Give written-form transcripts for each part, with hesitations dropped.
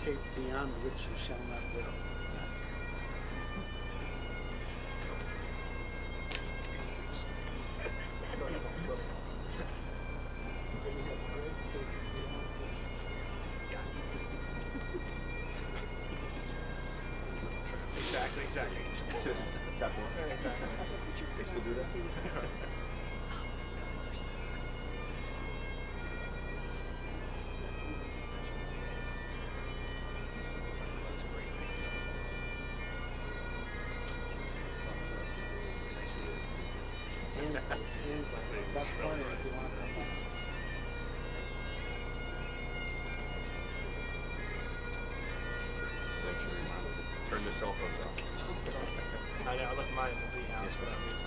tape beyond which you shall not go. Exactly. Exactly. We'll do that. That's funny if you want to come back. Turn the cell phones off. I know, I left mine in the Lee house for that reason.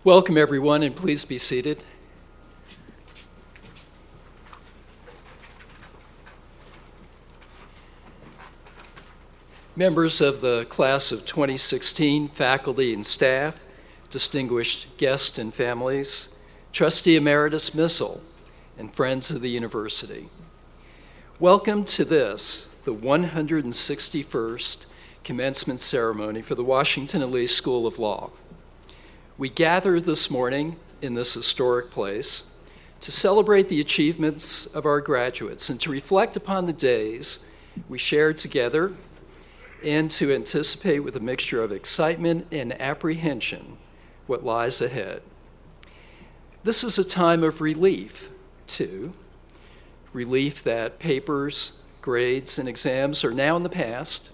Welcome, everyone, and please be seated. Members of the class of 2016, faculty and staff, distinguished guests and families, Trustee Emeritus Missel, and friends of the university. Welcome to this, the 161st commencement ceremony for the Washington and Lee School of Law. We gather this morning in this historic place to celebrate the achievements of our graduates and to reflect upon the days we shared together and to anticipate with a mixture of excitement and apprehension what lies ahead. This is a time of relief, too. Relief that papers, grades, and exams are now in the past,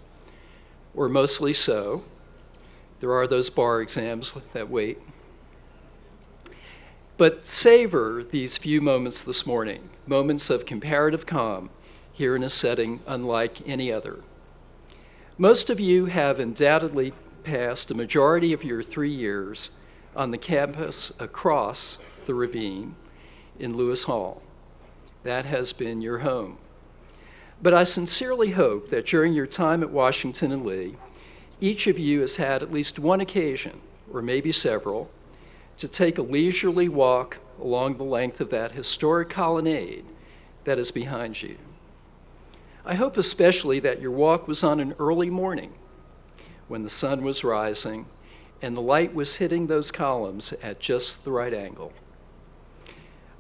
or mostly so. There are those bar exams that wait. But savor these few moments this morning, moments of comparative calm here in a setting unlike any other. Most of you have undoubtedly passed a majority of your 3 years on the campus across the ravine in Lewis Hall. That has been your home. But I sincerely hope that during your time at Washington and Lee, each of you has had at least one occasion, or maybe several, to take a leisurely walk along the length of that historic colonnade that is behind you. I hope especially that your walk was on an early morning when the sun was rising and the light was hitting those columns at just the right angle.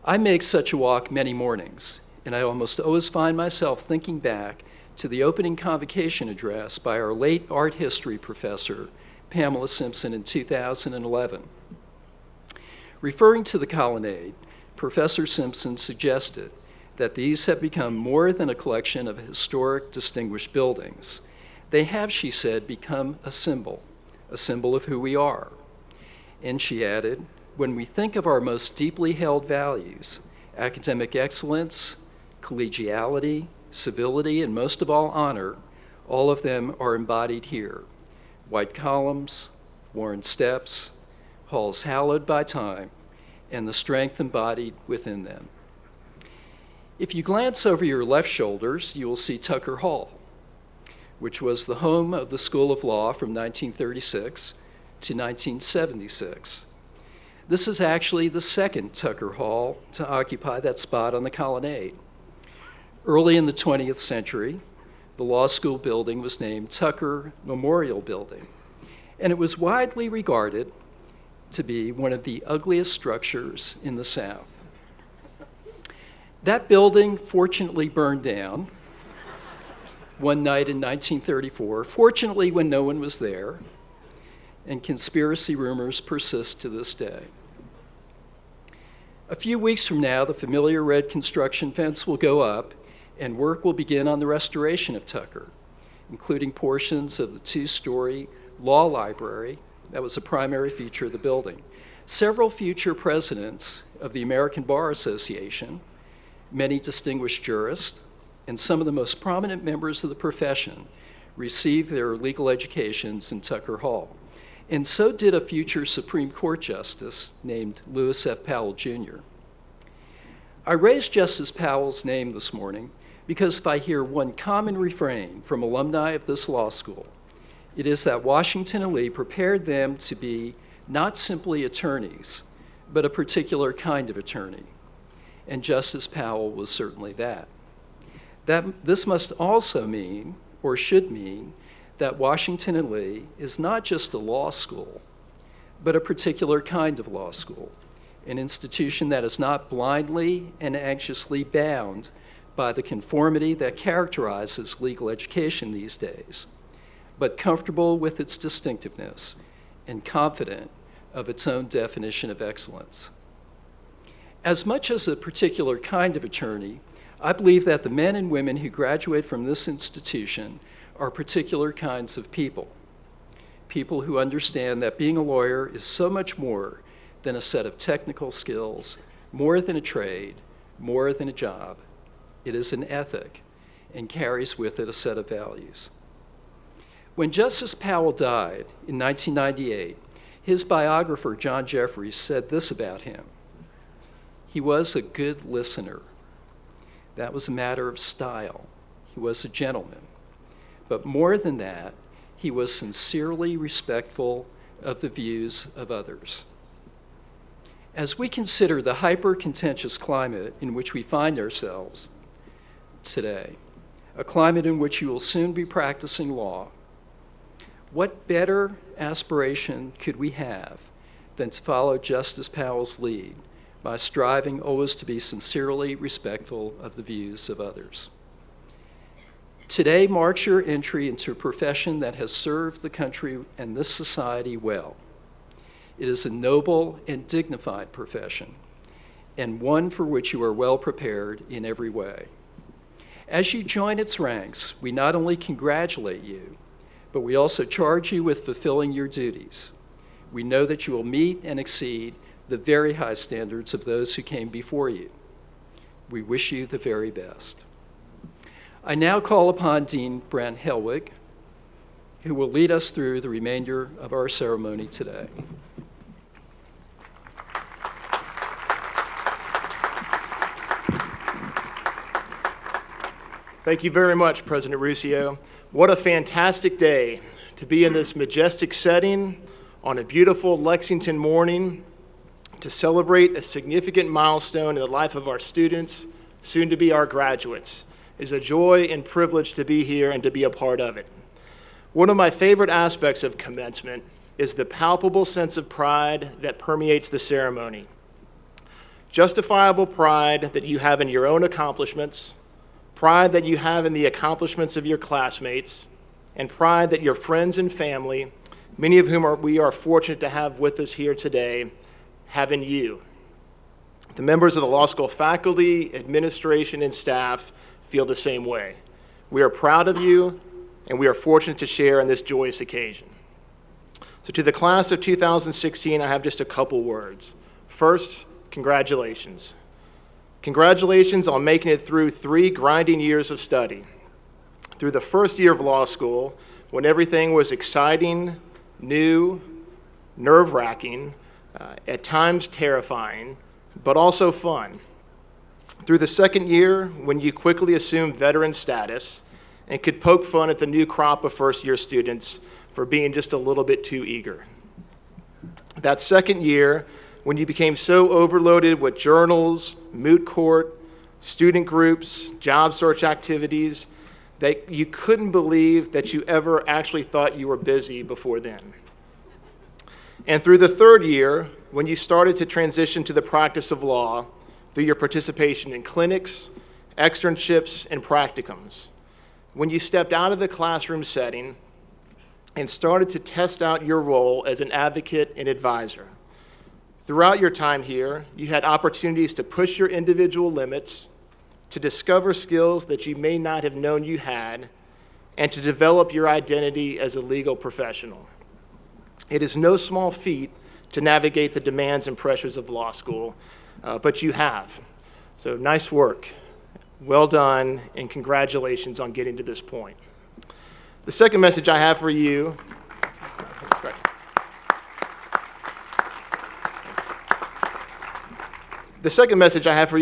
I make such a walk many mornings, and I almost always find myself thinking back to the opening convocation address by our late art history professor, Pamela Simpson, in 2011. Referring to the colonnade, Professor Simpson suggested that these have become more than a collection of historic, distinguished buildings. They have, she said, become a symbol of who we are. And she added, when we think of our most deeply held values, academic excellence, collegiality, civility, and most of all, honor, all of them are embodied here. White columns, worn steps, halls hallowed by time, and the strength embodied within them. If you glance over your left shoulders, you will see Tucker Hall, which was the home of the School of Law from 1936 to 1976. This is actually the second Tucker Hall to occupy that spot on the colonnade. Early in the 20th century, the law school building was named Tucker Memorial Building, and it was widely regarded to be one of the ugliest structures in the South. That building fortunately burned down one night in 1934, fortunately when no one was there, and conspiracy rumors persist to this day. A few weeks from now, the familiar red construction fence will go up and work will begin on the restoration of Tucker, including portions of the two-story law library that was a primary feature of the building. Several future presidents of the American Bar Association, many distinguished jurists, and some of the most prominent members of the profession received their legal educations in Tucker Hall. And so did a future Supreme Court justice named Lewis F. Powell, Jr. I raised Justice Powell's name this morning because if I hear one common refrain from alumni of this law school, it is that Washington and Lee prepared them to be not simply attorneys, but a particular kind of attorney. And Justice Powell was certainly that. This must also mean, or should mean, that Washington and Lee is not just a law school, but a particular kind of law school, an institution that is not blindly and anxiously bound by the conformity that characterizes legal education these days, but comfortable with its distinctiveness and confident of its own definition of excellence. As much as a particular kind of attorney, I believe that the men and women who graduate from this institution are particular kinds of people. People who understand that being a lawyer is so much more than a set of technical skills, more than a trade, more than a job. It is an ethic and carries with it a set of values. When Justice Powell died in 1998, his biographer, John Jeffries, said this about him. He was a good listener. That was a matter of style. He was a gentleman. But more than that, he was sincerely respectful of the views of others. As we consider the hyper-contentious climate in which we find ourselves today, a climate in which you will soon be practicing law, what better aspiration could we have than to follow Justice Powell's lead by striving always to be sincerely respectful of the views of others? Today marks your entry into a profession that has served the country and this society well. It is a noble and dignified profession, and one for which you are well prepared in every way. As you join its ranks, we not only congratulate you, but we also charge you with fulfilling your duties. We know that you will meet and exceed the very high standards of those who came before you. We wish you the very best. I now call upon Dean Brent Helwig, who will lead us through the remainder of our ceremony today. Thank you very much, President Ruscio. What a fantastic day to be in this majestic setting on a beautiful Lexington morning to celebrate a significant milestone in the life of our students, soon to be our graduates. It is a joy and privilege to be here and to be a part of it. One of my favorite aspects of commencement is the palpable sense of pride that permeates the ceremony. Justifiable pride that you have in your own accomplishments, pride that you have in the accomplishments of your classmates, and pride that your friends and family, many of whom we are fortunate to have with us here today, have in you. The members of the law school faculty, administration, and staff feel the same way. We are proud of you, and we are fortunate to share in this joyous occasion. So to the class of 2016, I have just a couple words. First, congratulations. Congratulations on making it through 3 grinding years of study. Through the first year of law school, when everything was exciting, new, nerve-wracking, at times terrifying, but also fun. Through the second year, when you quickly assumed veteran status and could poke fun at the new crop of first-year students for being just a little bit too eager. That second year, when you became so overloaded with journals, moot court, student groups, job search activities, that you couldn't believe that you ever actually thought you were busy before then. And through the third year, when you started to transition to the practice of law through your participation in clinics, externships, and practicums, when you stepped out of the classroom setting and started to test out your role as an advocate and advisor. Throughout your time here, you had opportunities to push your individual limits, to discover skills that you may not have known you had, and to develop your identity as a legal professional. It is no small feat to navigate the demands and pressures of law school, but you have. So nice work, well done, and congratulations on getting to this point. The second message I have for you,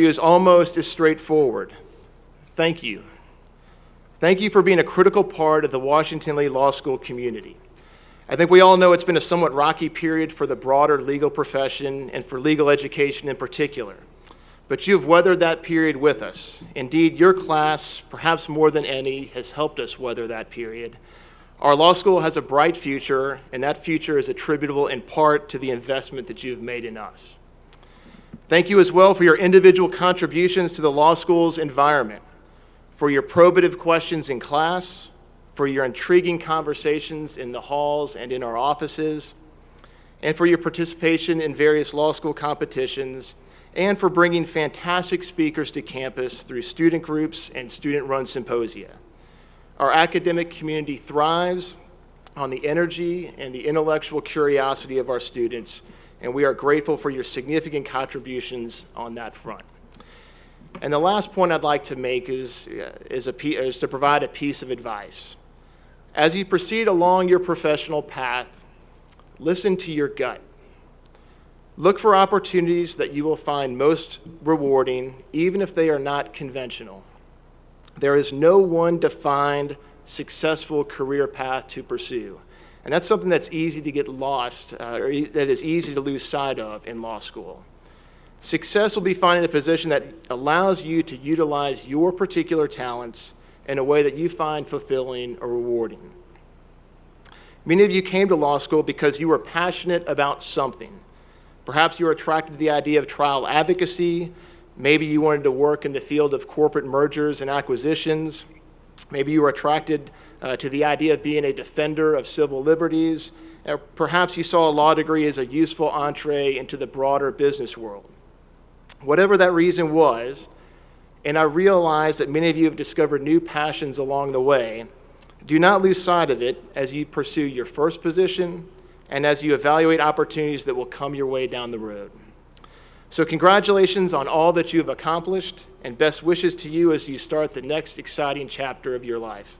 is almost as straightforward. Thank you. Thank you for being a critical part of the Washington Lee Law School community. I think we all know it's been a somewhat rocky period for the broader legal profession and for legal education in particular. But you have weathered that period with us. Indeed, your class, perhaps more than any, has helped us weather that period. Our law school has a bright future, and that future is attributable in part to the investment that you've made in us. Thank you as well for your individual contributions to the law school's environment, for your probative questions in class, for your intriguing conversations in the halls and in our offices, and for your participation in various law school competitions, and for bringing fantastic speakers to campus through student groups and student-run symposia. Our academic community thrives on the energy and the intellectual curiosity of our students, and we are grateful for your significant contributions on that front. And the last point I'd like to make is to provide a piece of advice. As you proceed along your professional path, listen to your gut. Look for opportunities that you will find most rewarding, even if they are not conventional. There is no one defined, successful career path to pursue. And that's something that's easy to get lost, or that is easy to lose sight of in law school. Success will be finding a position that allows you to utilize your particular talents in a way that you find fulfilling or rewarding. Many of you came to law school because you were passionate about something. Perhaps you were attracted to the idea of trial advocacy. Maybe you wanted to work in the field of corporate mergers and acquisitions. Maybe you were attracted to the idea of being a defender of civil liberties. Or perhaps you saw a law degree as a useful entree into the broader business world. Whatever that reason was, and I realize that many of you have discovered new passions along the way, do not lose sight of it as you pursue your first position and as you evaluate opportunities that will come your way down the road. So congratulations on all that you have accomplished, and best wishes to you as you start the next exciting chapter of your life.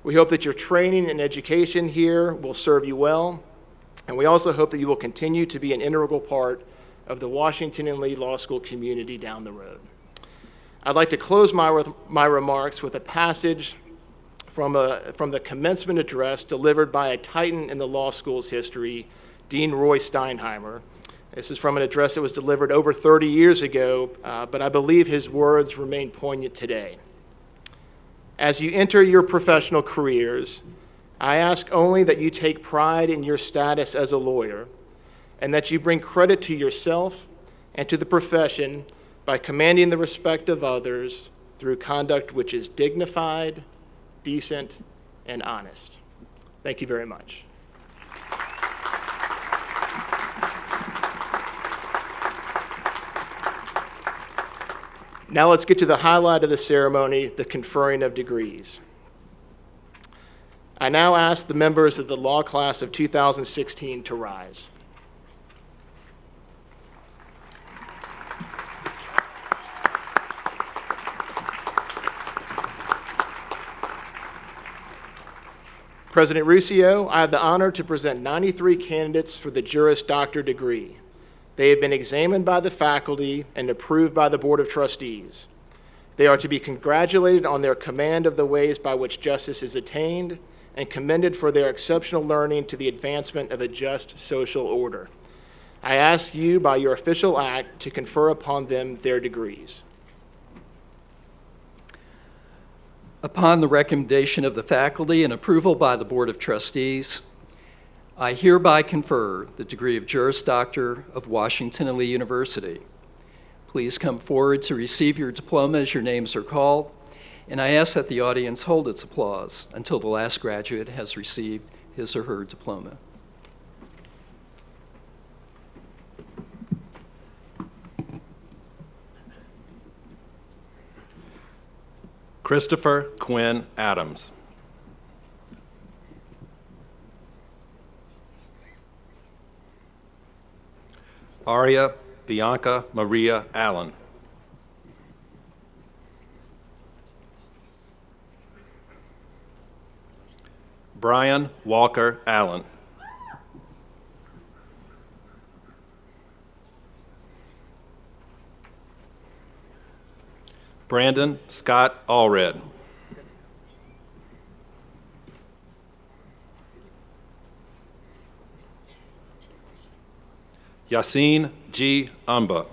We hope that your training and education here will serve you well, and we also hope that you will continue to be an integral part of the Washington and Lee Law School community down the road. I'd like to close my remarks with a passage from the commencement address delivered by a titan in the law school's history, Dean Roy Steinheimer. This is from an address that was delivered over 30 years ago, but I believe his words remain poignant today. As you enter your professional careers, I ask only that you take pride in your status as a lawyer and that you bring credit to yourself and to the profession by commanding the respect of others through conduct which is dignified, decent, and honest. Thank you very much. Now let's get to the highlight of the ceremony, the conferring of degrees. I now ask the members of the law class of 2016 to rise. President Ruscio, I have the honor to present 93 candidates for the Juris Doctor degree. They have been examined by the faculty and approved by the Board of Trustees. They are to be congratulated on their command of the ways by which justice is attained and commended for their exceptional learning to the advancement of a just social order. I ask you by your official act to confer upon them their degrees. Upon the recommendation of the faculty and approval by the Board of Trustees, I hereby confer the degree of Juris Doctor of Washington and Lee University. Please come forward to receive your diploma as your names are called, and I ask that the audience hold its applause until the last graduate has received his or her diploma. Christopher Quinn Adams. Aria Bianca Maria Allen. Brian Walker Allen. Brandon Scott Allred. Yassine G. Umba.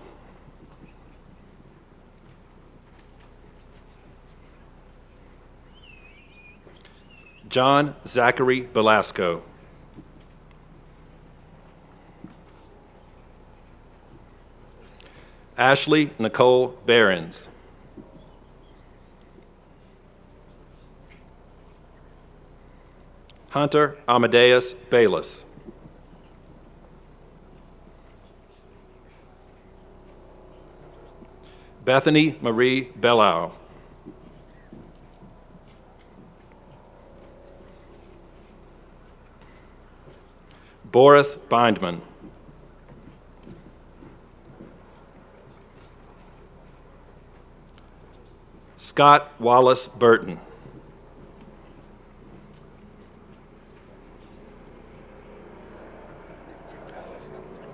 John Zachary Velasco. Ashley Nicole Behrens. Hunter Amadeus Bayless. Bethany Marie Bellau. Boris Bindman. Scott Wallace Burton.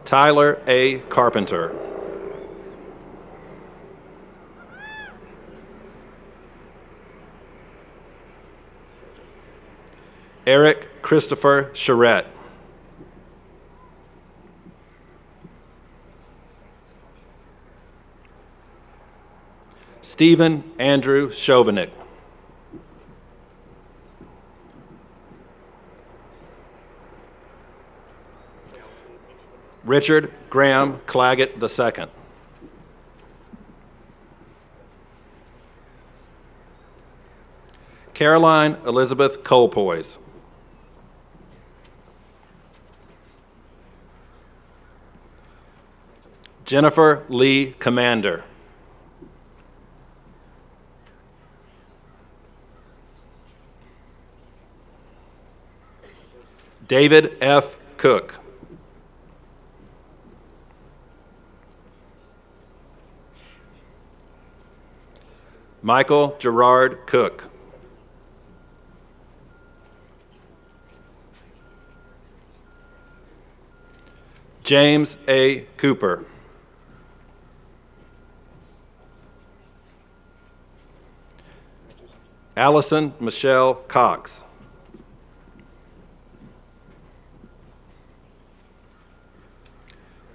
Tyler A. Carpenter. Eric Christopher Charette. Stephen Andrew Chauvinick. Richard Graham Claggett II. Caroline Elizabeth Colpoys. Jennifer Lee Commander. David F. Cook. Michael Gerard Cook. James A. Cooper. Allison Michelle Cox.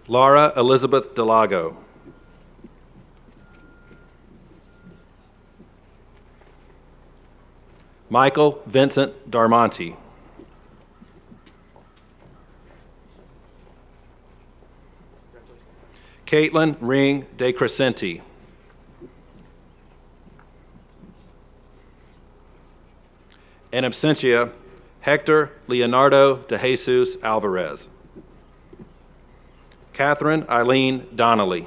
Laura Elizabeth Delago. Michael Vincent Darmonti. Caitlin Ring De Crescenti. In absentia, Hector Leonardo de Jesus Alvarez. Catherine Eileen Donnelly.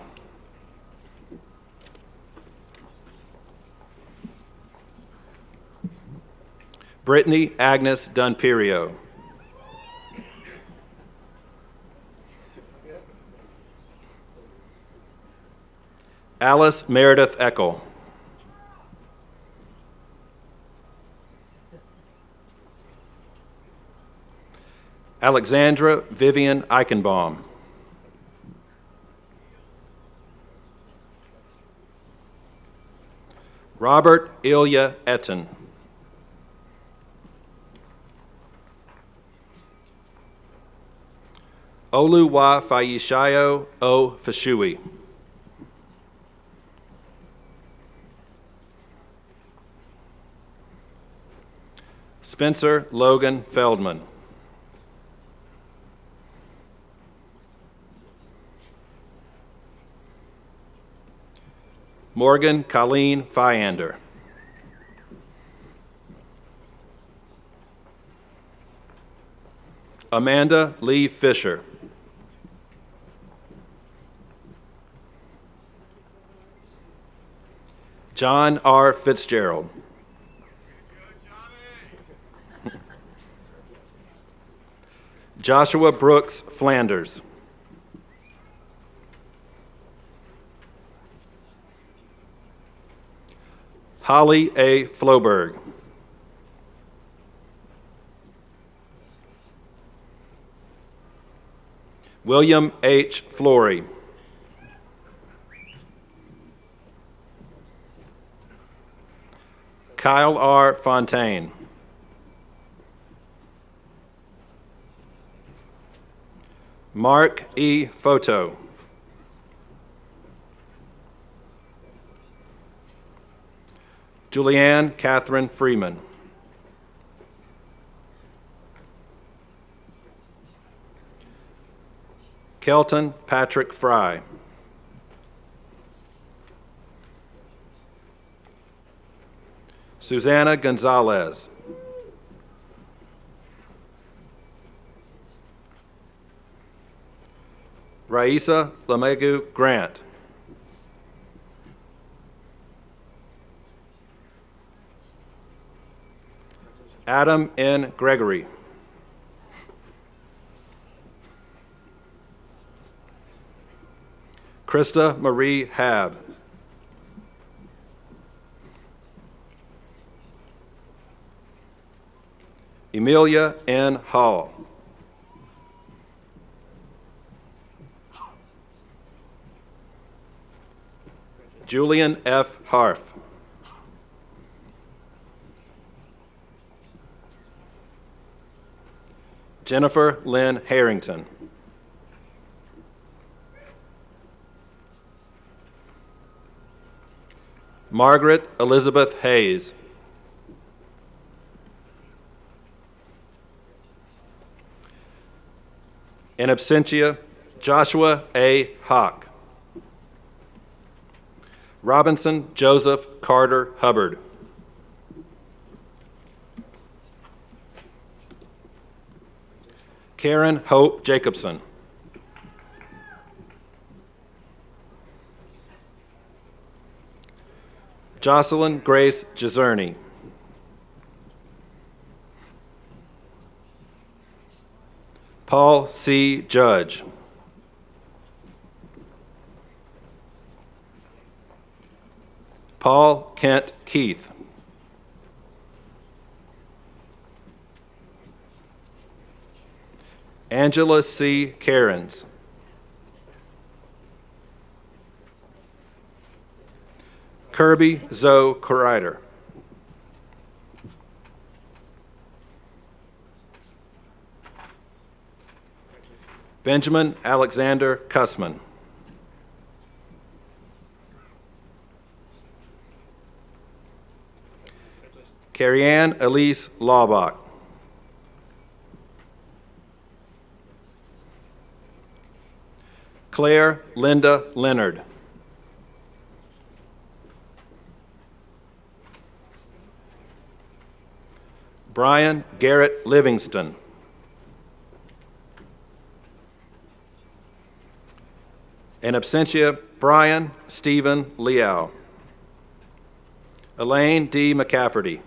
Brittany Agnes Dunperio. Alice Meredith Eckel. Alexandra Vivian Eichenbaum. Robert Ilya Etten. Oluwa Fayishayo O Fashui. Spencer Logan Feldman. Morgan Colleen Fyander. Amanda Lee Fisher. John R. Fitzgerald. Joshua Brooks Flanders. Holly A. Floberg. William H. Flory. Kyle R. Fontaine. Mark E. Photo. Julianne Catherine Freeman. Kelton Patrick Fry. Susanna Gonzalez. Raisa Lamegu Grant. Adam N. Gregory. Krista Marie Hab. Emilia N. Hall. Julian F. Harf. Jennifer Lynn Harrington. Margaret Elizabeth Hayes. In absentia, Joshua A. Hawk. Robinson Joseph Carter Hubbard. Karen Hope Jacobson. Jocelyn Grace Jazerny. Paul C. Judge. Paul Kent Keith. Angela C. Cairns. Kirby Zoe Corrider. Benjamin Alexander Cussman. Carrie-Ann Elise Laubach. Claire Linda Leonard. Brian Garrett Livingston. In absentia, Brian Stephen Liao. Elaine D. McCafferty.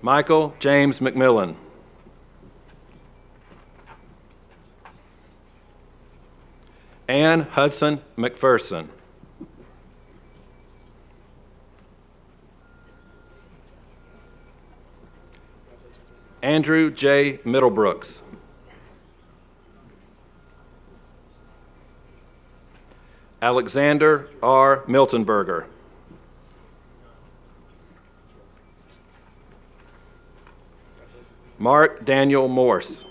Michael James McMillan. Ann Hudson McPherson. Andrew J. Middlebrooks. Alexander R. Miltonberger. Mark Daniel Morse.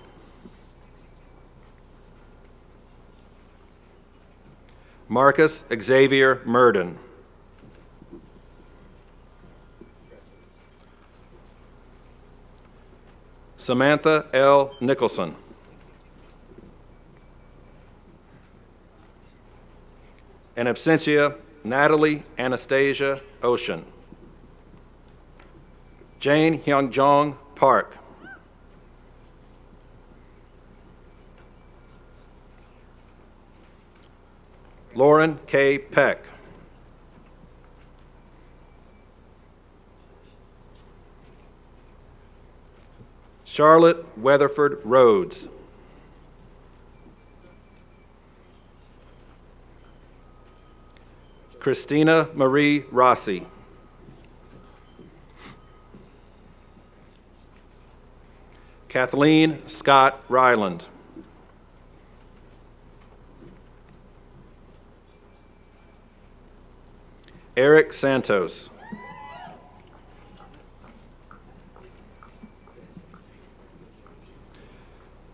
Marcus Xavier Murden. Samantha L. Nicholson. In absentia, Natalie Anastasia Ocean. Jane Hyungjong Park. Lauren K. Peck. Charlotte Weatherford Rhodes. Christina Marie Rossi. Kathleen Scott Ryland. Eric Santos.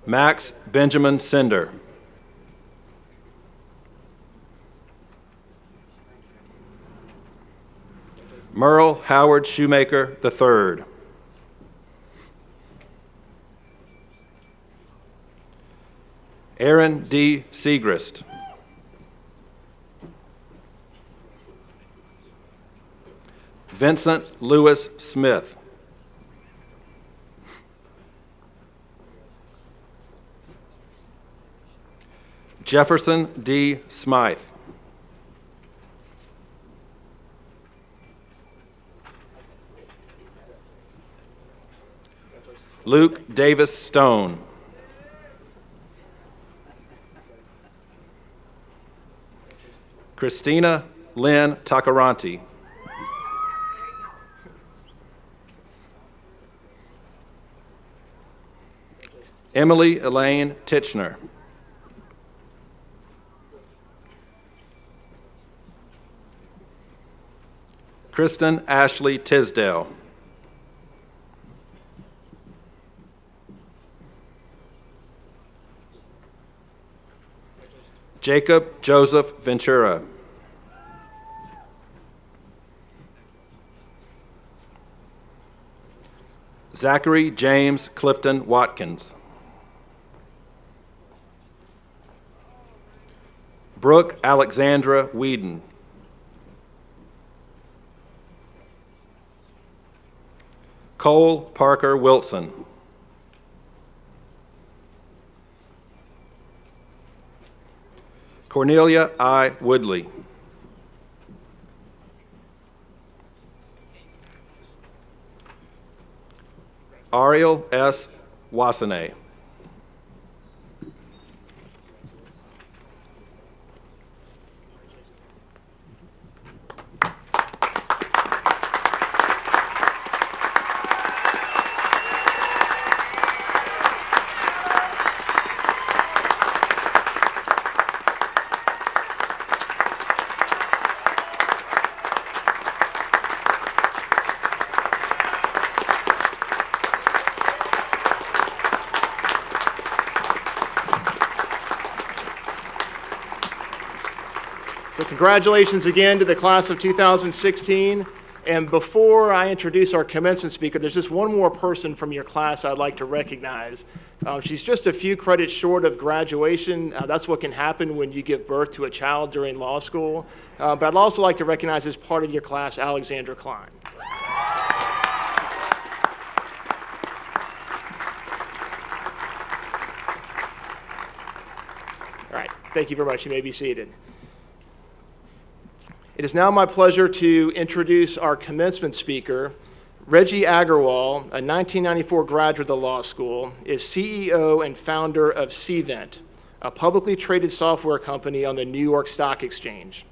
Max Benjamin Sender. Merle Howard Shoemaker III. Aaron D. Segrist. Vincent Lewis Smith. Jefferson D. Smythe. Luke Davis Stone. Christina Lynn Takaranti. Emily Elaine Titchener. Kristen Ashley Tisdale. Jacob Joseph Ventura. Zachary James Clifton Watkins. Brooke Alexandra Whedon. Cole Parker Wilson. Cornelia I. Woodley. Ariel S. Wasane. So congratulations again to the class of 2016. And before I introduce our commencement speaker, there's just one more person from your class I'd like to recognize. She's just a few credits short of graduation. That's what can happen when you give birth to a child during law school. But I'd also like to recognize as part of your class, Alexandra Klein. All right, thank you very much. You may be seated. It is now my pleasure to introduce our commencement speaker, Reggie Agarwal, a 1994 graduate of the law school, is CEO and founder of Cvent, a publicly traded software company on the New York Stock Exchange.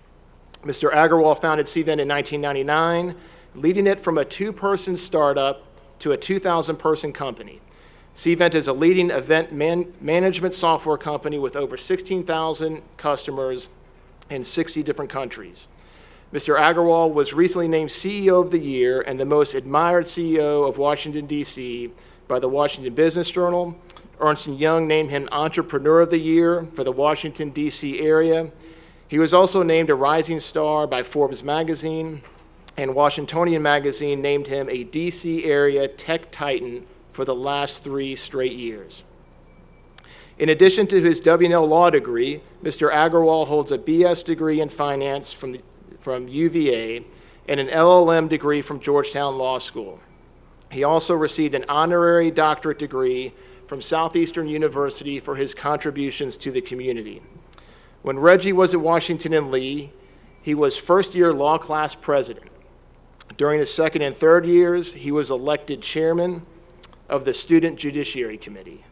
Mr. Agarwal founded Cvent in 1999, leading it from a two-person startup to a 2,000-person company. Cvent is a leading event management software company with over 16,000 customers in 60 different countries. Mr. Agarwal was recently named CEO of the Year and the most admired CEO of Washington, D.C. by the Washington Business Journal. Ernst & Young named him Entrepreneur of the Year for the Washington, D.C. area. He was also named a Rising Star by Forbes magazine, and Washingtonian magazine named him a D.C. area tech titan for the last 3 straight years. In addition to his W&L law degree, Mr. Agarwal holds a BS degree in finance from UVA and an LLM degree from Georgetown Law School. He also received an honorary doctorate degree from Southeastern University for his contributions to the community. When Reggie was at Washington and Lee, he was first-year law class president. During his second and third years, he was elected chairman of the Student Judiciary Committee.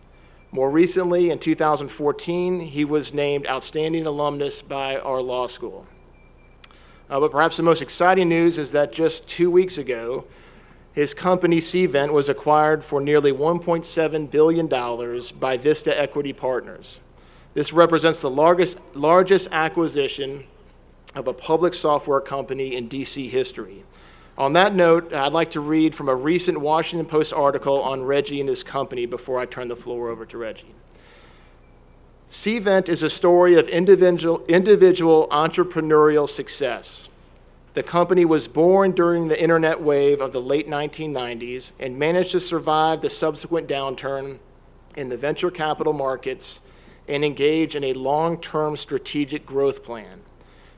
More recently, in 2014, he was named Outstanding Alumnus by our law school. But perhaps the most exciting news is that just 2 weeks ago, his company, Cvent, was acquired for nearly $1.7 billion by Vista Equity Partners. This represents the largest acquisition of a public software company in DC history. On that note, I'd like to read from a recent Washington Post article on Reggie and his company before I turn the floor over to Reggie. Cvent is a story of individual entrepreneurial success. The company was born during the internet wave of the late 1990s and managed to survive the subsequent downturn in the venture capital markets and engage in a long-term strategic growth plan.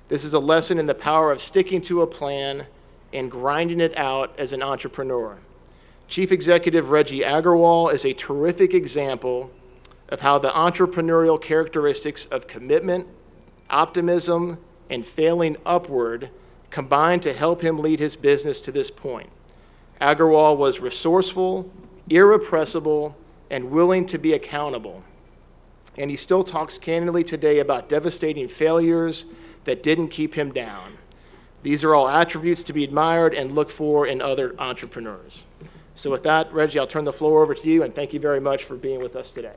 This is a lesson in the power of sticking to a plan and grinding it out as an entrepreneur. Chief Executive Reggie Agarwal is a terrific example of how the entrepreneurial characteristics of commitment, optimism, and failing upward combined to help him lead his business to this point. Agarwal was resourceful, irrepressible, and willing to be accountable. And he still talks candidly today about devastating failures that didn't keep him down. These are all attributes to be admired and looked for in other entrepreneurs. So with that, Reggie, I'll turn the floor over to you, and thank you very much for being with us today.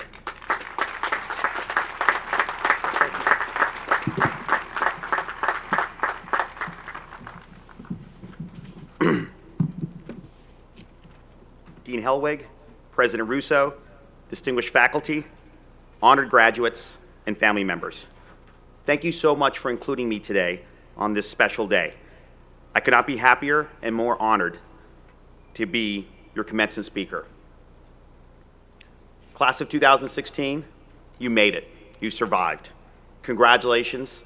Dean Hellwig, President Russo, distinguished faculty, honored graduates, and family members. Thank you so much for including me today on this special day. I could not be happier and more honored to be your commencement speaker. Class of 2016, you made it. You survived. Congratulations.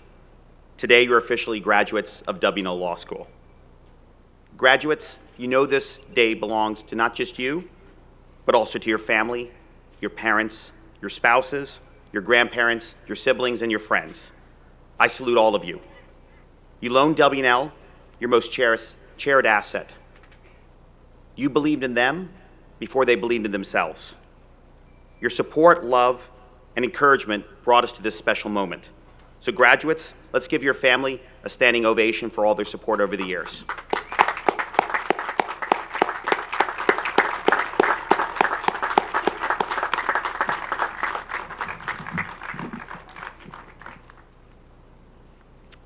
Today, you're officially graduates of W&L Law School. Graduates, you know this day belongs to not just you, but also to your family, your parents, your spouses, your grandparents, your siblings, and your friends. I salute all of you. You loaned W&L your most cherished asset. You believed in them before they believed in themselves. Your support, love, and encouragement brought us to this special moment. So graduates, let's give your family a standing ovation for all their support over the years.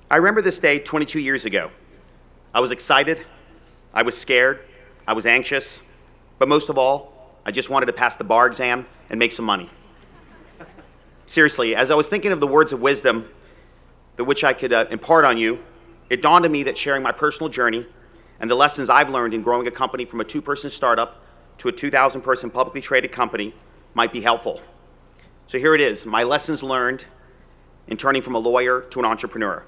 I remember this day 22 years ago. I was excited, I was scared, I was anxious, but most of all, I just wanted to pass the bar exam and make some money. Seriously, as I was thinking of the words of wisdom that which I could impart on you, it dawned on me that sharing my personal journey and the lessons I've learned in growing a company from a 2-person startup to a 2,000-person publicly traded company might be helpful. So here it is, my lessons learned in turning from a lawyer to an entrepreneur.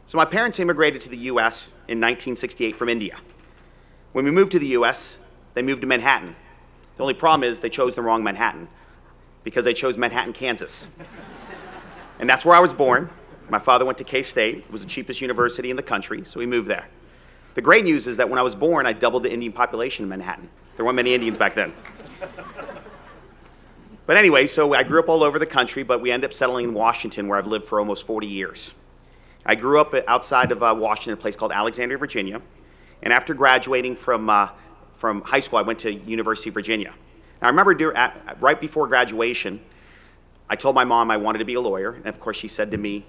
So my parents immigrated to the US in 1968 from India. When we moved to the US, they moved to Manhattan. The only problem is they chose the wrong Manhattan because they chose Manhattan, Kansas. And that's where I was born. My father went to K-State. It was the cheapest university in the country, so we moved there. The great news is that when I was born, I doubled the Indian population in Manhattan. There weren't many Indians back then. But anyway, so I grew up all over the country, but we ended up settling in Washington, where I've lived for almost 40 years. I grew up outside of Washington, a place called Alexandria, Virginia. And after graduating from high school, I went to University of Virginia. Now, I remember right before graduation, I told my mom I wanted to be a lawyer. And of course, she said to me,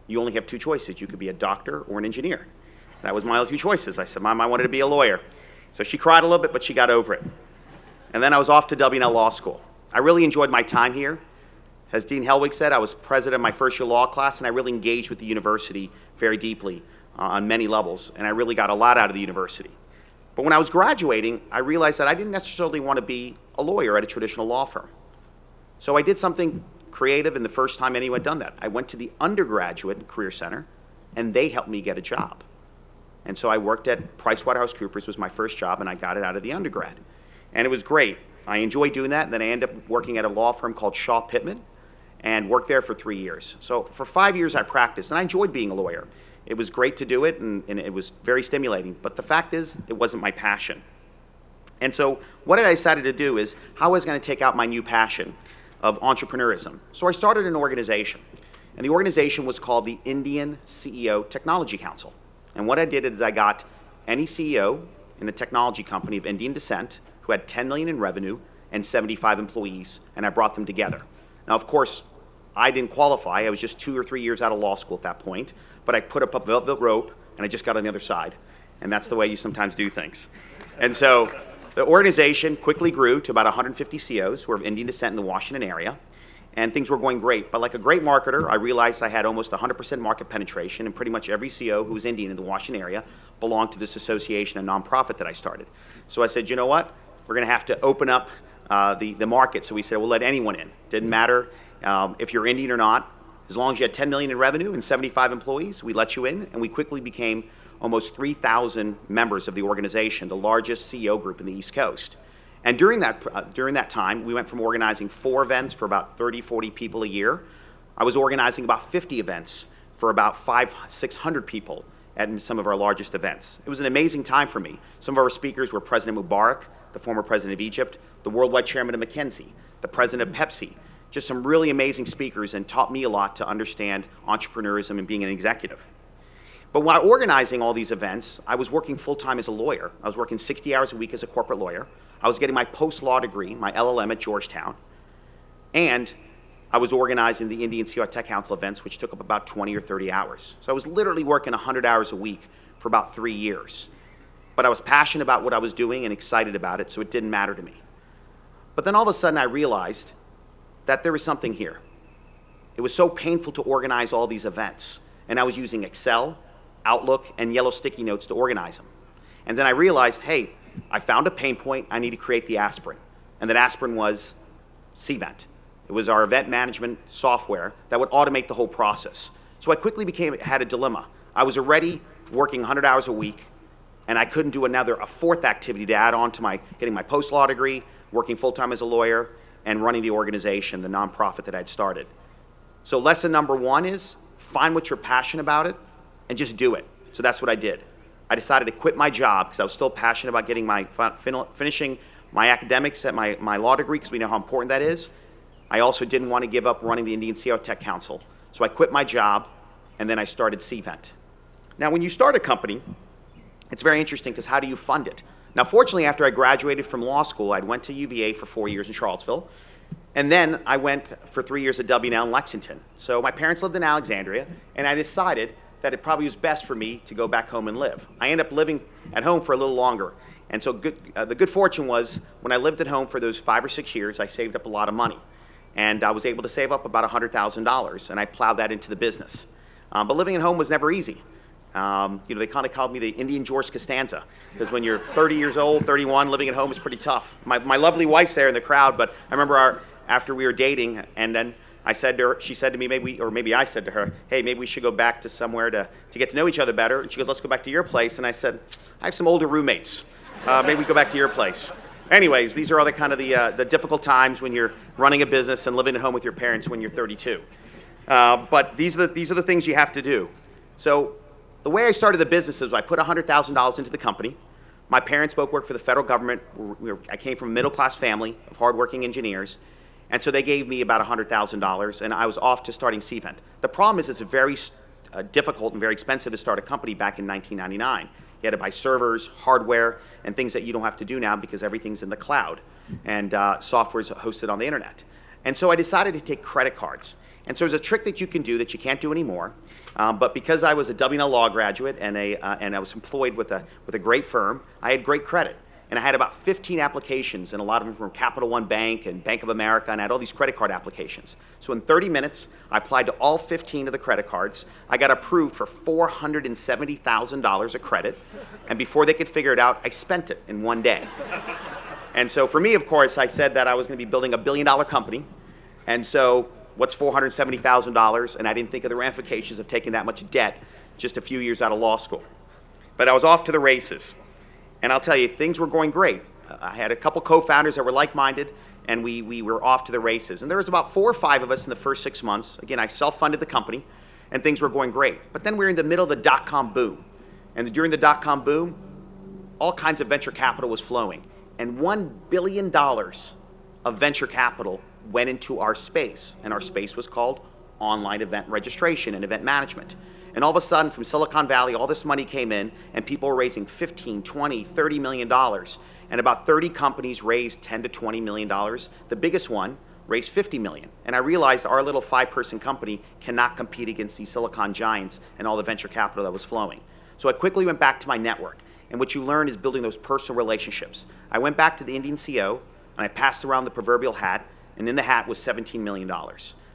"You only have two choices. You could be a doctor or an engineer." That was my only two choices. I said, "Mom, I wanted to be a lawyer." So she cried a little bit, but she got over it. And then I was off to W&L Law School. I really enjoyed my time here. As Dean Helwig said, I was president of my first year law class, and I really engaged with the university very deeply on many levels, and I really got a lot out of the university. But when I was graduating, I realized that I didn't necessarily want to be a lawyer at a traditional law firm. So I did something creative, and the first time anyone had done that. I went to the undergraduate career center, and they helped me get a job. And so I worked at PricewaterhouseCoopers, was my first job, and I got it out of the undergrad. And it was great. I enjoyed doing that, and then I ended up working at a law firm called Shaw Pittman, and worked there for 3 years. So for 5 years I practiced, and I enjoyed being a lawyer. It was great to do it, and it was very stimulating. But the fact is, it wasn't my passion. And so what I decided to do is, how was I going to take out my new passion of entrepreneurism? So I started an organization, and the organization was called the Indian CEO Technology Council. And what I did is I got any CEO in a technology company of Indian descent who had 10 million in revenue and 75 employees, and I brought them together. Now, of course, I didn't qualify. I was just 2 or 3 years out of law school at that point, but I put up a velvet rope, and I just got on the other side. And that's the way you sometimes do things. And so the organization quickly grew to about 150 CEOs who were of Indian descent in the Washington area, and things were going great. But like a great marketer, I realized I had almost 100% market penetration, and pretty much every CEO who was Indian in the Washington area belonged to this association, a nonprofit that I started. So I said, you know what? We're going to have to open up the market. So we said, we'll let anyone in. Didn't matter if you're Indian or not. As long as you had 10 million in revenue and 75 employees, we let you in, and we quickly became almost 3,000 members of the organization, the largest CEO group in the East Coast. And during that time, we went from organizing 4 events for about 30, 40 people a year. I was organizing about 50 events for about 600 people at some of our largest events. It was an amazing time for me. Some of our speakers were President Mubarak, the former president of Egypt, the worldwide chairman of McKinsey, the president of Pepsi, just some really amazing speakers, and taught me a lot to understand entrepreneurism and being an executive. But while organizing all these events, I was working full-time as a lawyer. I was working 60 hours a week as a corporate lawyer. I was getting my post-law degree, my LLM at Georgetown, and I was organizing the Indian CEO Tech Council events, which took up about 20 or 30 hours. So I was literally working 100 hours a week for about 3 years. But I was passionate about what I was doing and excited about it, so it didn't matter to me. But then all of a sudden I realized that there was something here. It was so painful to organize all these events, and I was using Excel, Outlook, and yellow sticky notes to organize them. And then I realized, hey, I found a pain point. I need to create the aspirin. And that aspirin was Cvent. It was our event management software that would automate the whole process. So I quickly had a dilemma. I was already working 100 hours a week, and I couldn't do a fourth activity to add on to getting my post-law degree, working full-time as a lawyer, and running the organization, the nonprofit that I'd started. So lesson number 1 is find what you're passionate about it and just do it. So that's what I did. I decided to quit my job because I was still passionate about getting finishing my academics at my law degree, because we know how important that is. I also didn't want to give up running the Indian CEO Tech Council. So I quit my job, and then I started Cvent. Now, when you start a company, it's very interesting, because how do you fund it? Now, fortunately, after I graduated from law school, I went to UVA for 4 years in Charlottesville, and then I went for 3 years at W&L in Lexington. So my parents lived in Alexandria, and I decided that it probably was best for me to go back home and live. I ended up living at home for a little longer. And so the good fortune was, when I lived at home for those 5 or 6 years, I saved up a lot of money. And I was able to save up about $100,000, and I plowed that into the business. But living at home was never easy. They kind of called me the Indian George Costanza, because when you're 30 years old, 31, living at home is pretty tough. My lovely wife's there in the crowd, but I remember after we were dating, and then I said to her, she said to me, maybe I said to her, hey, maybe we should go back to somewhere to get to know each other better. And she goes, let's go back to your place. And I said, I have some older roommates. Maybe we go back to your place. Anyways, these are all the difficult times when you're running a business and living at home with your parents when you're 32. But these are the things you have to do. So the way I started the business is I put $100,000 into the company. My parents both worked for the federal government. I came from a middle-class family of hardworking engineers. And so they gave me about $100,000, and I was off to starting Cvent. The problem is it's very difficult and very expensive to start a company back in 1999. You had to buy servers, hardware, and things that you don't have to do now because everything's in the cloud, and software is hosted on the internet. And so I decided to take credit cards. And so there's a trick that you can do that you can't do anymore. But because I was a W&L law graduate and I was employed with a great firm, I had great credit. And I had about 15 applications, and a lot of them from Capital One Bank and Bank of America, and I had all these credit card applications. So in 30 minutes, I applied to all 15 of the credit cards. I got approved for $470,000 of credit, and before they could figure it out, I spent it in one day. And so for me, of course, I said that I was going to be building a billion-dollar company, and so what's $470,000? And I didn't think of the ramifications of taking that much debt just a few years out of law school. But I was off to the races. And I'll tell you, things were going great. I had a couple co-founders that were like-minded, and we were off to the races. And there was about 4 or 5 of us in the first 6 months. Again, I self-funded the company, and things were going great. But then we were in the middle of the dot-com boom. And during the dot-com boom, all kinds of venture capital was flowing. And $1 billion of venture capital went into our space. And our space was called online event registration and event management. And all of a sudden, from Silicon Valley, all this money came in, and people were raising $15, $20, $30 million. And about 30 companies raised $10 to $20 million. The biggest one raised $50 million. And I realized our little 5-person company cannot compete against these Silicon giants and all the venture capital that was flowing. So I quickly went back to my network. And what you learn is building those personal relationships. I went back to the Indian CEO, and I passed around the proverbial hat, and in the hat was $17 million.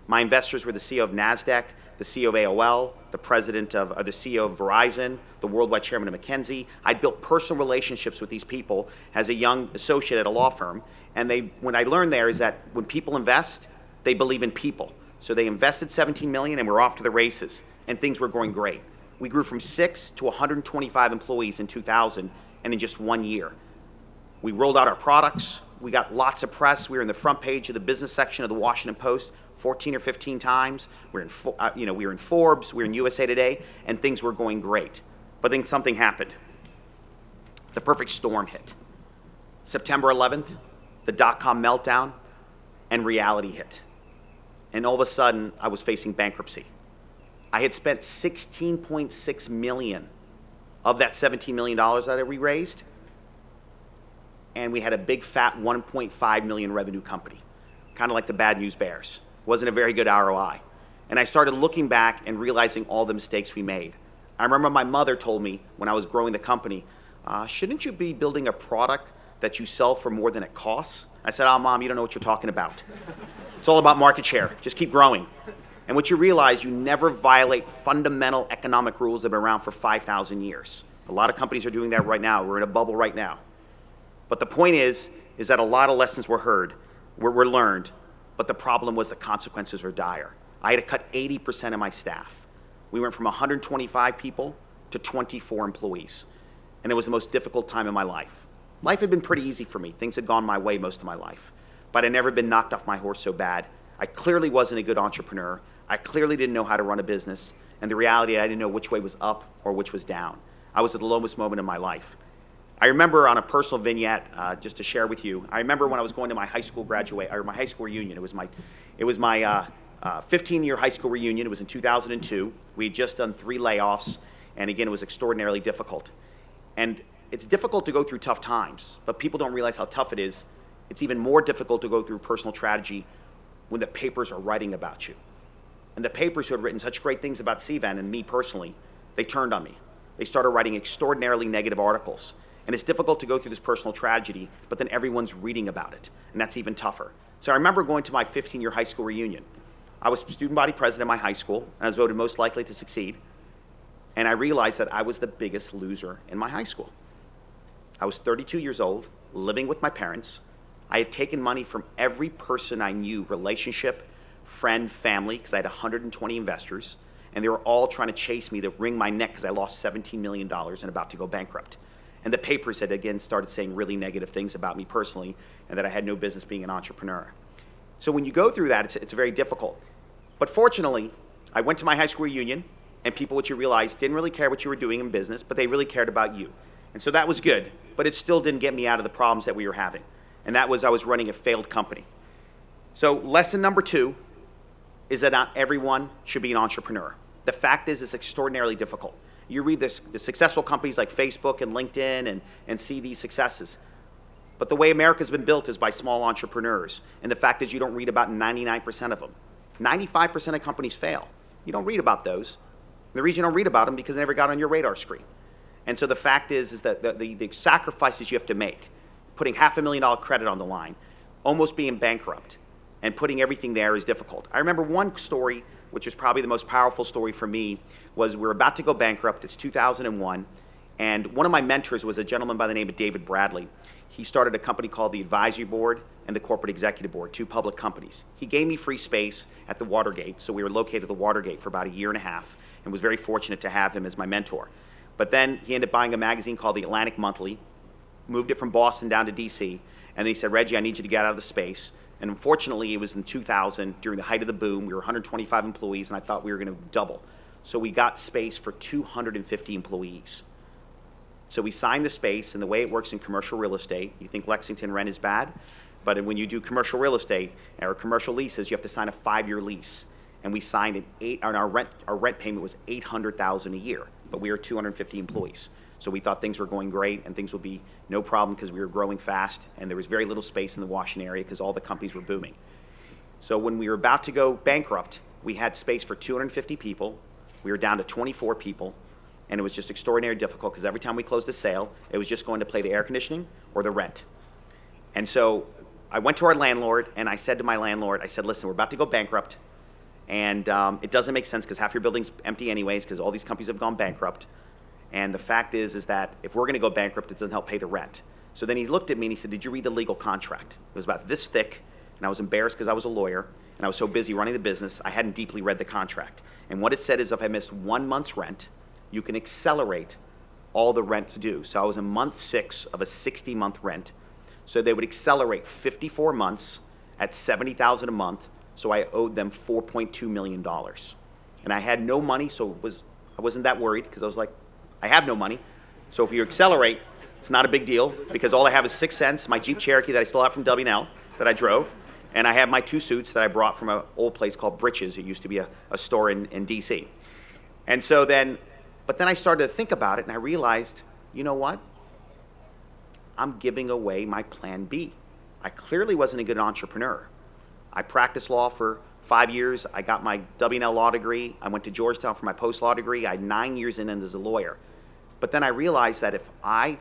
My investors were the CEO of NASDAQ, the CEO of AOL, the president of, the CEO of Verizon, the worldwide chairman of McKinsey. I'd built personal relationships with these people as a young associate at a law firm. And what I learned there is that when people invest, they believe in people. So they invested $17 million, and we're off to the races, and things were going great. We grew from 6 to 125 employees in 2000, and in just 1 year. We rolled out our products. We got lots of press. We were in the front page of the business section of the Washington Post 14 or 15 times. We were in Forbes. We were in USA Today, and things were going great. But then something happened. The perfect storm hit. September 11th, the dot-com meltdown, and reality hit. And all of a sudden, I was facing bankruptcy. I had spent $16.6 million of that $17 million that we raised, and we had a big fat $1.5 million revenue company, kind of like the Bad News Bears. Wasn't a very good ROI. And I started looking back and realizing all the mistakes we made. I remember my mother told me when I was growing the company, shouldn't you be building a product that you sell for more than it costs? I said, Mom, you don't know what you're talking about. It's all about market share. Just keep growing. And what you realize, you never violate fundamental economic rules that have been around for 5,000 years. A lot of companies are doing that right now. We're in a bubble right now. But the point is that a lot of lessons were learned, but the problem was the consequences were dire. I had to cut 80% of my staff. We went from 125 people to 24 employees. And it was the most difficult time in my life. Life had been pretty easy for me. Things had gone my way most of my life. But I'd never been knocked off my horse so bad. I clearly wasn't a good entrepreneur. I clearly didn't know how to run a business. And the reality, I didn't know which way was up or which was down. I was at the lowest moment in my life. I remember on a personal vignette, just to share with you, I remember when I was going to my high school my high school reunion. It was my 15-year high school reunion. It was in 2002. We had just done 3 layoffs, and again, it was extraordinarily difficult. And it's difficult to go through tough times, but people don't realize how tough it is. It's even more difficult to go through personal tragedy when the papers are writing about you. And the papers who had written such great things about Cvent and me personally, they turned on me. They started writing extraordinarily negative articles. And it's difficult to go through this personal tragedy, but then everyone's reading about it, and that's even tougher. So I remember going to my 15-year high school reunion. I was student body president of my high school, and I was voted most likely to succeed. And I realized that I was the biggest loser in my high school. I was 32 years old, living with my parents. I had taken money from every person I knew, relationship, friend, family, because I had 120 investors, and they were all trying to chase me to wring my neck because I lost $17 million and about to go bankrupt. And the papers had again started saying really negative things about me personally, and that I had no business being an entrepreneur. So when you go through that, it's very difficult. But fortunately, I went to my high school reunion, and people, what you realize, didn't really care what you were doing in business, but they really cared about you. And so that was good, but it still didn't get me out of the problems that we were having. And that was I was running a failed company. So lesson number 2 is that not everyone should be an entrepreneur. The fact is it's extraordinarily difficult. You read the successful companies like Facebook and LinkedIn and see these successes. But the way America's been built is by small entrepreneurs. And the fact is you don't read about 99% of them. 95% of companies fail. You don't read about those. The reason you don't read about them because they never got on your radar screen. And so the fact is that the sacrifices you have to make, putting $500,000 credit on the line, almost being bankrupt, and putting everything there is difficult. I remember one story, which is probably the most powerful story for me, was we were about to go bankrupt. It's 2001, and one of my mentors was a gentleman by the name of David Bradley. He started a company called the Advisory Board and the Corporate Executive Board, 2 public companies. He gave me free space at the Watergate, so we were located at the Watergate for about a year and a half, and was very fortunate to have him as my mentor. But then he ended up buying a magazine called the Atlantic Monthly, moved it from Boston down to DC, and then he said, Reggie, I need you to get out of the space. And unfortunately, it was in 2000, during the height of the boom. We were 125 employees, and I thought we were going to double. So we got space for 250 employees. So we signed the space, and the way it works in commercial real estate, you think Lexington rent is bad, but when you do commercial real estate or commercial leases, you have to sign a 5-year lease. And we signed our rent payment was $800,000 a year, but we were 250 employees. So we thought things were going great and things would be no problem because we were growing fast and there was very little space in the Washington area because all the companies were booming. So when we were about to go bankrupt, we had space for 250 people. We were down to 24 people, and it was just extraordinarily difficult because every time we closed a sale, it was just going to pay the air conditioning or the rent. And so I went to our landlord and I said to my landlord, I said, listen, we're about to go bankrupt. And it doesn't make sense because half your building's empty anyways because all these companies have gone bankrupt. And the fact is that if we're going to go bankrupt, it doesn't help pay the rent. So then he looked at me and he said, did you read the legal contract? It was about this thick, and I was embarrassed because I was a lawyer, and I was so busy running the business, I hadn't deeply read the contract. And what it said is if I missed 1 month's rent, you can accelerate all the rents due. So I was in month 6 of a 60-month rent. So they would accelerate 54 months at $70,000 a month, so I owed them $4.2 million. And I had no money, so I wasn't that worried because I was like, I have no money. So if you accelerate, it's not a big deal because all I have is 6 cents, my Jeep Cherokee that I still have from W&L that I drove, and I have my 2 suits that I brought from an old place called Britches. It used to be a store in D.C. And so but then I started to think about it and I realized, you know what? I'm giving away my plan B. I clearly wasn't a good entrepreneur. I practiced law for 5 years. I got my W&L law degree. I went to Georgetown for my post-law degree. I had 9 years in as a lawyer. But then I realized that if I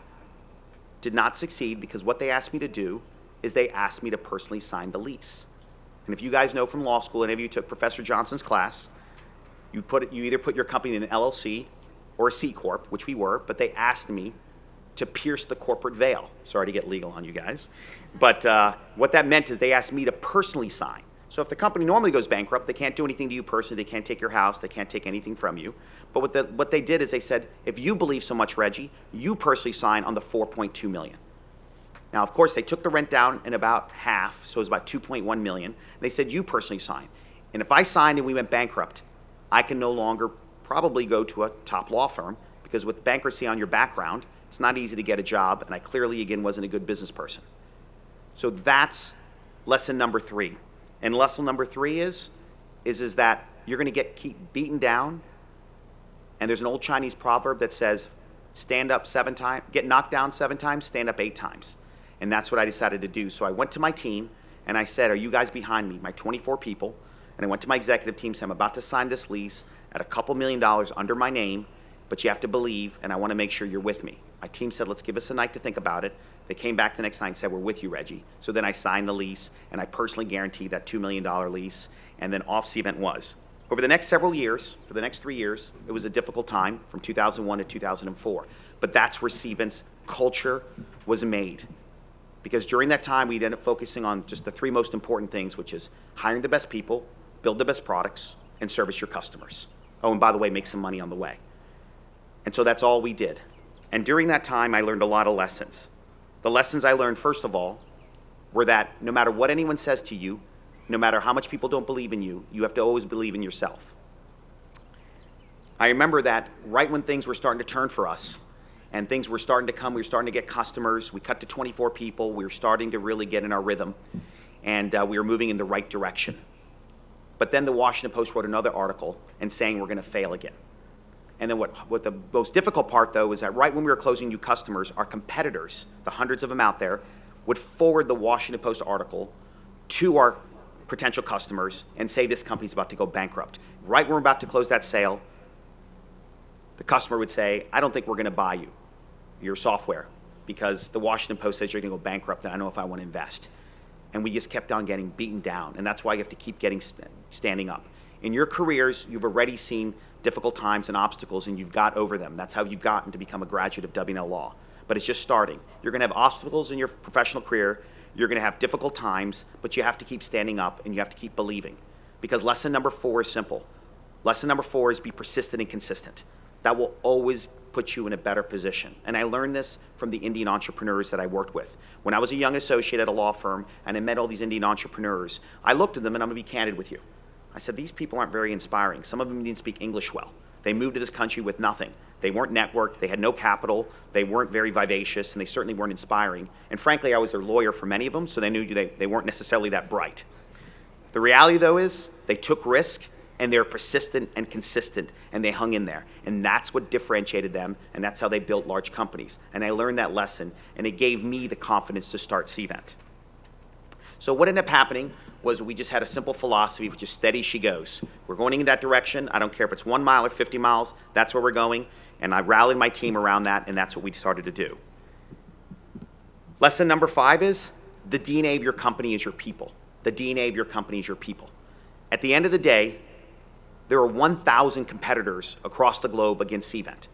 did not succeed, because what they asked me to do is they asked me to personally sign the lease. And if you guys know from law school, any of you took Professor Johnson's class, you either put your company in an LLC or a C Corp, which we were, but they asked me to pierce the corporate veil. Sorry to get legal on you guys. But what that meant is they asked me to personally sign. So if the company normally goes bankrupt, they can't do anything to you personally. They can't take your house. They can't take anything from you. But what they did is they said, if you believe so much, Reggie, you personally sign on the $4.2 million. Now, of course, they took the rent down in about half, so it was about $2.1 million. They said, you personally sign. And if I signed and we went bankrupt, I can no longer probably go to a top law firm because with bankruptcy on your background, it's not easy to get a job, and I clearly, again, wasn't a good business person. So that's lesson number 3. And lesson number 3 is that you're going to keep beaten down. And there's an old Chinese proverb that says, stand up 7 times, get knocked down 7 times, stand up 8 times. And that's what I decided to do. So I went to my team and I said, are you guys behind me? My 24 people. And I went to my executive team, said, I'm about to sign this lease at a couple $1 million under my name, but you have to believe, and I want to make sure you're with me. My team said, let's give us a night to think about it. They came back the next night and said, we're with you, Reggie. So then I signed the lease, and I personally guaranteed that $2 million lease, and then off Cvent was. Over the next several years, for the next 3 years, it was a difficult time from 2001 to 2004. But that's where Cvent's culture was made. Because during that time, we'd end up focusing on just the 3 most important things, which is hiring the best people, build the best products, and service your customers. Oh, and by the way, make some money on the way. And so that's all we did. And during that time, I learned a lot of lessons. The lessons I learned, first of all, were that no matter what anyone says to you, no matter how much people don't believe in you, you have to always believe in yourself. I remember that right when things were starting to turn for us and things were starting to come, we were starting to get customers, we cut to 24 people, we were starting to really get in our rhythm, and we were moving in the right direction. But then the Washington Post wrote another article and saying we're going to fail again. And then what the most difficult part, though, is that right when we were closing new customers, our competitors, the hundreds of them out there, would forward the Washington Post article to our potential customers and say this company's about to go bankrupt. Right when we're about to close that sale, the customer would say, I don't think we're going to buy you, your software, because the Washington Post says you're going to go bankrupt and I don't know if I want to invest. And we just kept on getting beaten down, and that's why you have to keep getting standing up. In your careers, you've already seen difficult times and obstacles, and you've got over them. That's how you've gotten to become a graduate of W&L Law. But it's just starting. You're going to have obstacles in your professional career. You're going to have difficult times, but you have to keep standing up, and you have to keep believing. Because lesson number 4 is simple. Lesson number 4 is be persistent and consistent. That will always put you in a better position. And I learned this from the Indian entrepreneurs that I worked with. When I was a young associate at a law firm and I met all these Indian entrepreneurs, I looked at them, and I'm going to be candid with you. I said, these people aren't very inspiring. Some of them didn't speak English well. They moved to this country with nothing. They weren't networked, they had no capital, they weren't very vivacious, and they certainly weren't inspiring. And frankly, I was their lawyer for many of them, so they knew they weren't necessarily that bright. The reality, though, is they took risk, and they were persistent and consistent, and they hung in there. And that's what differentiated them, and that's how they built large companies. And I learned that lesson, and it gave me the confidence to start Cvent. So what ended up happening was we just had a simple philosophy, which is steady she goes. We're going in that direction. I don't care if it's 1 mile or 50 miles, that's where we're going. And I rallied my team around that, and that's what we started to do. Lesson number 5 is the DNA of your company is your people. The DNA of your company is your people. At the end of the day, there are 1,000 competitors across the globe against Cvent.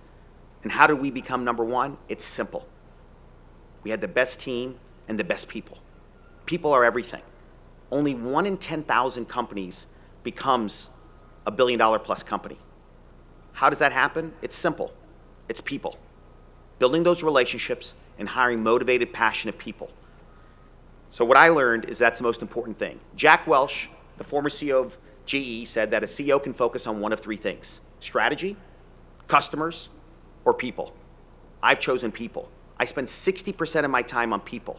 And how did we become number 1? It's simple. We had the best team and the best people. People are everything. Only 1 in 10,000 companies becomes a $1 billion plus company. How does that happen? It's simple. It's people. Building those relationships and hiring motivated, passionate people. So what I learned is that's the most important thing. Jack Welch, the former CEO of GE, said that a CEO can focus on one of 3 things: strategy, customers, or people. I've chosen people. I spend 60% of my time on people.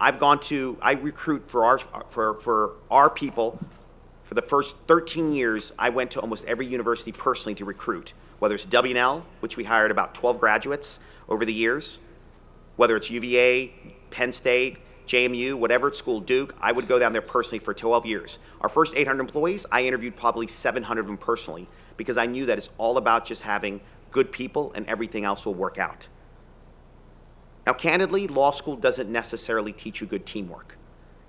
I recruit for our people. For the first 13 years, I went to almost every university personally to recruit, whether it's W&L, which we hired about 12 graduates over the years, whether it's UVA, Penn State, JMU, whatever school, Duke, I would go down there personally for 12 years. Our first 800 employees, I interviewed probably 700 of them personally because I knew that it's all about just having good people and everything else will work out. Now, candidly, law school doesn't necessarily teach you good teamwork,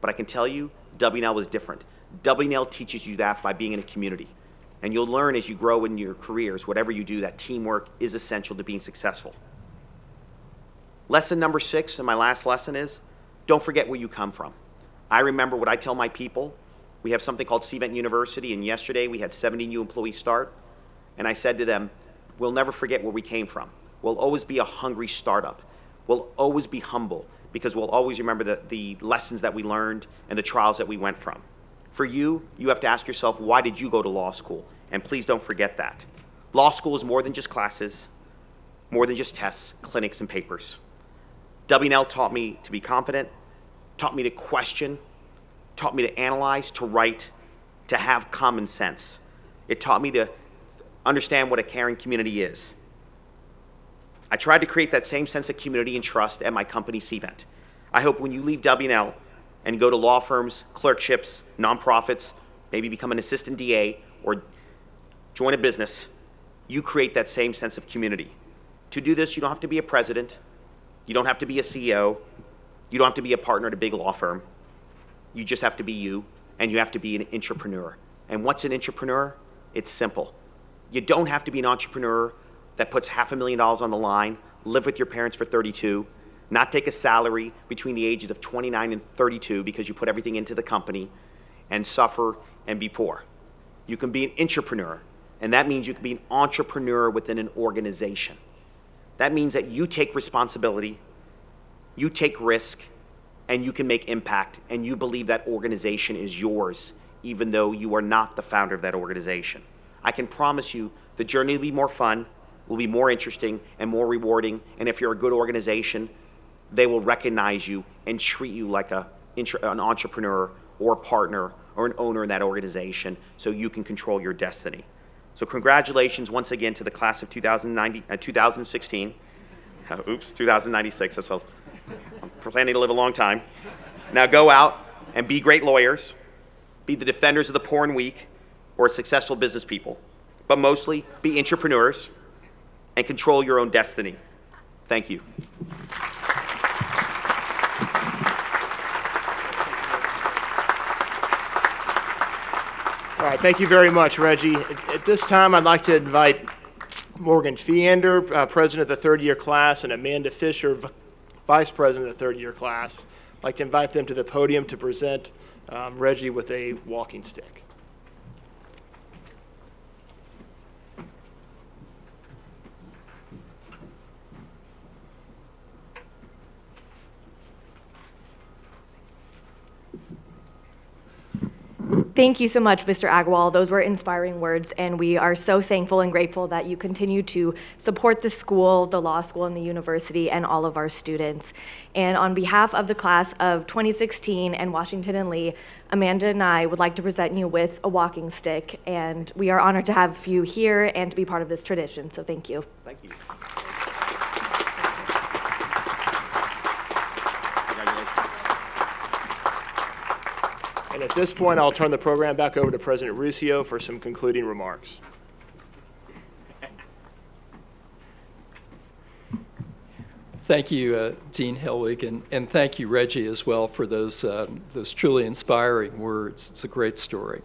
but I can tell you W&L is different. W&L teaches you that by being in a community, and you'll learn as you grow in your careers, whatever you do, that teamwork is essential to being successful. Lesson number 6, and my last lesson is, don't forget where you come from. I remember what I tell my people. We have something called Cvent University, and yesterday we had 70 new employees start, and I said to them, we'll never forget where we came from. We'll always be a hungry startup. We'll always be humble because we'll always remember the lessons that we learned and the trials that we went from. For you, you have to ask yourself, why did you go to law school? And please don't forget that. Law school is more than just classes, more than just tests, clinics, and papers. W&L taught me to be confident, taught me to question, taught me to analyze, to write, to have common sense. It taught me to understand what a caring community is. I tried to create that same sense of community and trust at my company, Cvent. I hope when you leave W&L and go to law firms, clerkships, nonprofits, maybe become an assistant DA or join a business, you create that same sense of community. To do this, you don't have to be a president. You don't have to be a CEO. You don't have to be a partner at a big law firm. You just have to be you, and you have to be an entrepreneur. And what's an entrepreneur? It's simple. You don't have to be an entrepreneur that puts $500,000 on the line, live with your parents for 32, not take a salary between the ages of 29 and 32 because you put everything into the company, and suffer and be poor. You can be an entrepreneur, and that means you can be an entrepreneur within an organization. That means that you take responsibility, you take risk, and you can make impact, and you believe that organization is yours, even though you are not the founder of that organization. I can promise you The journey will be more fun, will be more interesting and more rewarding, and if you're a good organization, they will recognize you and treat you like an entrepreneur or a partner or an owner in that organization so you can control your destiny. So congratulations once again to the class of 2016. Oops, 2096. I'm planning to live a long time. Now go out and be great lawyers, be the defenders of the poor and weak, or successful business people. But mostly, be entrepreneurs and control your own destiny. Thank you. All right, thank you very much, Reggie. At this time, I'd like to invite Morgan Feander, president of the third-year class, and Amanda Fisher, vice president of the third-year class. I'd like to invite them to the podium to present Reggie with a walking stick. Thank you so much, Mr. Agrawal. Those were inspiring words, and we are so thankful and grateful that you continue to support the school, the law school, and the university, and all of our students. And on behalf of the class of 2016 and Washington and Lee, Amanda and I would like to present you with a walking stick, and we are honored to have you here and to be part of this tradition, so thank you. Thank you. And at this point, I'll turn the program back over to President Ruscio for some concluding remarks. Thank you, Dean Hellwig, and thank you, Reggie, as well, for those truly inspiring words. It's a great story.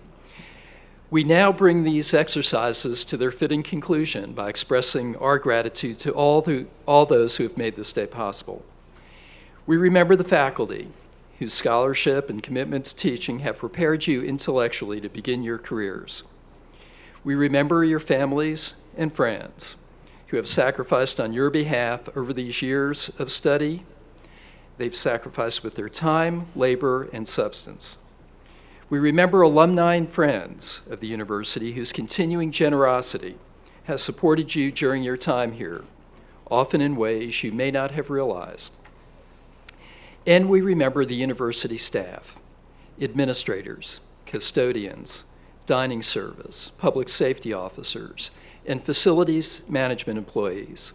We now bring these exercises to their fitting conclusion by expressing our gratitude to all those who have made this day possible. We remember the faculty, whose scholarship and commitment to teaching have prepared you intellectually to begin your careers. We remember your families and friends who have sacrificed on your behalf over these years of study. They've sacrificed with their time, labor, and substance. We remember alumni and friends of the university whose continuing generosity has supported you during your time here, often in ways you may not have realized. And we remember the university staff, administrators, custodians, dining service, public safety officers, and facilities management employees,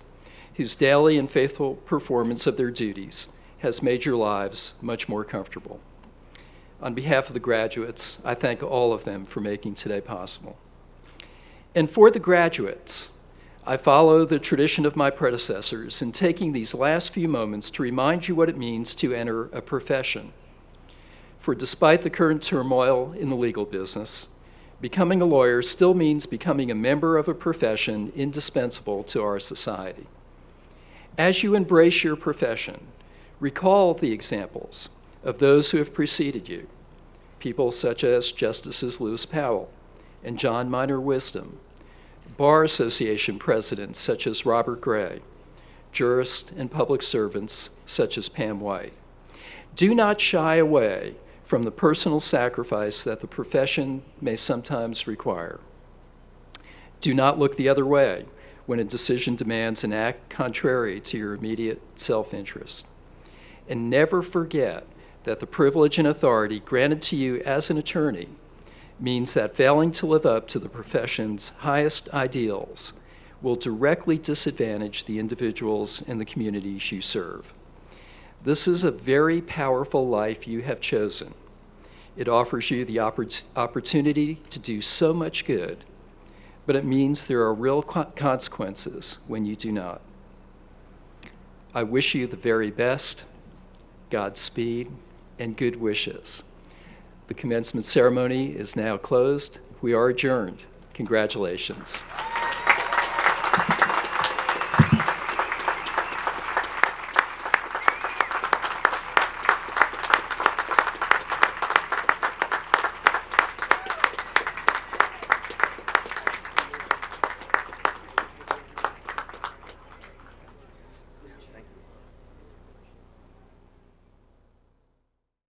whose daily and faithful performance of their duties has made your lives much more comfortable. On behalf of the graduates, I thank all of them for making today possible. And for the graduates, I follow the tradition of my predecessors in taking these last few moments to remind you what it means to enter a profession. For despite the current turmoil in the legal business, becoming a lawyer still means becoming a member of a profession indispensable to our society. As you embrace your profession, recall the examples of those who have preceded you, people such as Justices Lewis Powell and John Minor Wisdom, Bar Association presidents such as Robert Gray, jurists and public servants such as Pam White. Do not shy away from the personal sacrifice that the profession may sometimes require. Do not look the other way when a decision demands an act contrary to your immediate self-interest. And never forget that the privilege and authority granted to you as an attorney means that failing to live up to the profession's highest ideals will directly disadvantage the individuals and the communities you serve. This is a very powerful life you have chosen. It offers you the opportunity to do so much good, but it means there are real consequences when you do not. I wish you the very best, Godspeed, and good wishes. The commencement ceremony is now closed. We are adjourned. Congratulations.